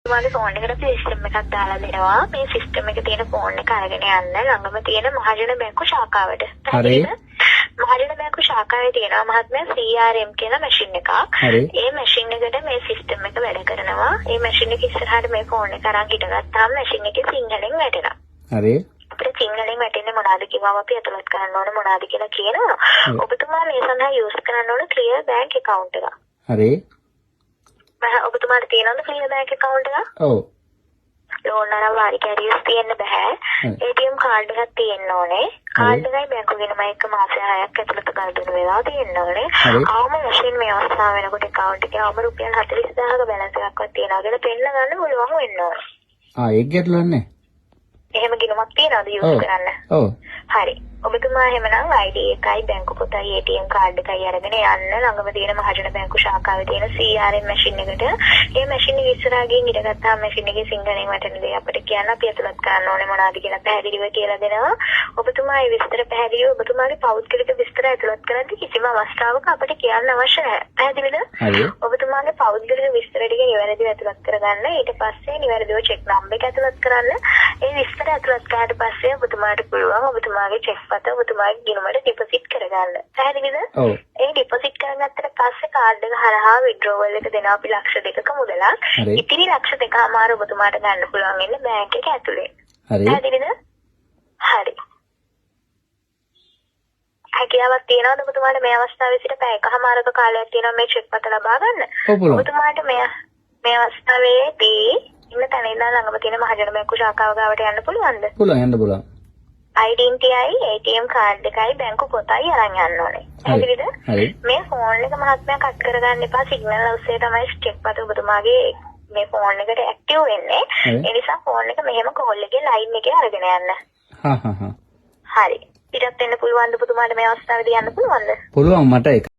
ඔබතුමාගේ ෆෝන් එකට සිස්ටම් එකක් දාලා දෙනවා. මේ සිස්ටම් එකේ තියෙන ෆෝන් එක අරගෙන යන්න ළඟම තියෙන මහජන බැංකු ශාඛාවට. හරි. මහජන බැංකු ශාඛාවේ තියෙනවා මහත්මයා CRM කියන මැෂින් එකක්. හරි. ඒ මැෂින් එකට මේ සිස්ටම් එක වැඩ කරනවා. ඒ මැෂින් එක ඉස්සරහට මේ ෆෝන් එක අරන් හිටගත්තාම මැෂින් එකේ සිංහලෙන් වැටෙනවා. හරි. අපිට සිංහලෙන් වැටෙන්නේ මොනවද කිව්වම අපි අතලත් කරන්න ඕන මොනවද කියලා කියනවා. ඔබතුමා මේ සඳහා යූස් කරන්න ඕන ක්ලියර් බැංක් account එක. හරි. ඔබතුමාට තියෙනවද ක්ලියර් බැංක් account එක? ඔව්. ලෝන් අරන් වාරි කැරියස් තියෙන්න බෑ. ATM කාඩ් එකක් තියෙන්න ඕනේ. කාඩ් එකයි බැංකු ගෙනම එක මාස 6ක් ඇතුළත ගන්න වෙලා තියෙන්න ඕනේ. ආවම මැෂින් මේ අවස්ථාව වෙනකොට account එකේ ආවම රුපියල් 40000ක බැලන්ස් එකක්වත් තියනවා කියලා පෙන්න ගන්න පුළුවන් වෙන්න ඕනේ. ඒක ගැටලුවක් නැහැ. එහෙම ගිණුමක් තියනවද යූස් කරන්න? ඔව්. හරි. ඔබතුමා එහෙමනම් ID එකයි බැංකු පොතයි ATM කාඩ් එකයි අරගෙන යන්න ළඟම තියෙන මහජන බැංකු ශාඛාවේ තියෙන CRM මැෂින් එකට. මේ මැෂින් එක ඉස්සරහා ගිහින් ඉඳගත්තාම මැෂින් එකේ සිංහලෙන් වැටෙන දේ අපිට කියන්න අපි අතුලත් කරන්න ඕනේ මොනවද කියලා පැහැදිලිව කියලා දෙනවා. ඔබතුමා මේ විස්තර පැහැදිලිව ඔබතුමාගේ පෞද්ගලික විස්තර අතුලත් කරද්දී කිසිම අවස්ථාවක අපිට කියන්න අවශ්‍ය නැහැ. පැහැදිලිද? හරි. ඔබතුමාගේ පෞද්ගලික විස්තර ටික නිවැරදිව අතුලත් කරගන්න. ඊට පස්සේ නිවැරදිව චෙක් නම්බර් එක අතුලත් කරන්න. ඒ විස්තර අතුලත් කරාට පස්සේ ඔබතුමාට පුළුවන් ඔබතුමාගේ චෙක් පත ඔබතුමාගේ ගිණුමට ඩිපොසිට් කරගන්න. පැහැදිලිද? ඔව්. ඒ ඩිපොසිට් කරගත්තට පස්සේ කාඩ් එක හරහා විඩ්‍රෝවල් එක දෙනවා අපි ලක්ෂ 2ක මුදලක්. ඉතිරි ලක්ෂ 2කමාර ඔබතුමාට ගන්න පුළුවන් ඉන්නේ බැංක් එක ඇතුලේ. හරි. පැහැදිලිද? හරි. හැකියාවක් තියනවද ඔබතුමාට මේ අවස්ථාවේ සිට පැය එකමාරක කාලයක් තියෙනවා මේ චෙක් පත ලබා ගන්න? ඔව් පුළුවන්. ඔබතුමාට මේ අවස්ථාවේදී ඉන්න තැන ඉඳන් ළඟම තියෙන මහජන බැංකු ශාඛාව ගාවට යන්න පුළුවන්ද? පුළුවන් යන්න පුළුවන්. identity ATM කාඩ් එකයි බැංකු පොතයි අරන් යන්න ඕනේ. හරිද? හරි. මේ ෆෝන් එක මහත්මයා කට් කරගන්න එපා. සිග්නල් ඔස්සේ තමයි චෙක් පත ඔබතුමාගේ මේ ෆෝන් එකට ඇක්ටිව් වෙන්නේ. ඒ නිසා ෆෝන් එක මෙහෙම කෝල් එකේ ලයින් එකේ අරගෙන යන්න. හා. හරි. පිටත් වෙන්න පුළුවන්ද ඔබතුමාට මේ අවස්ථාවේදී යන්න පුළුවන්ද? පුළුවන් මට ඒක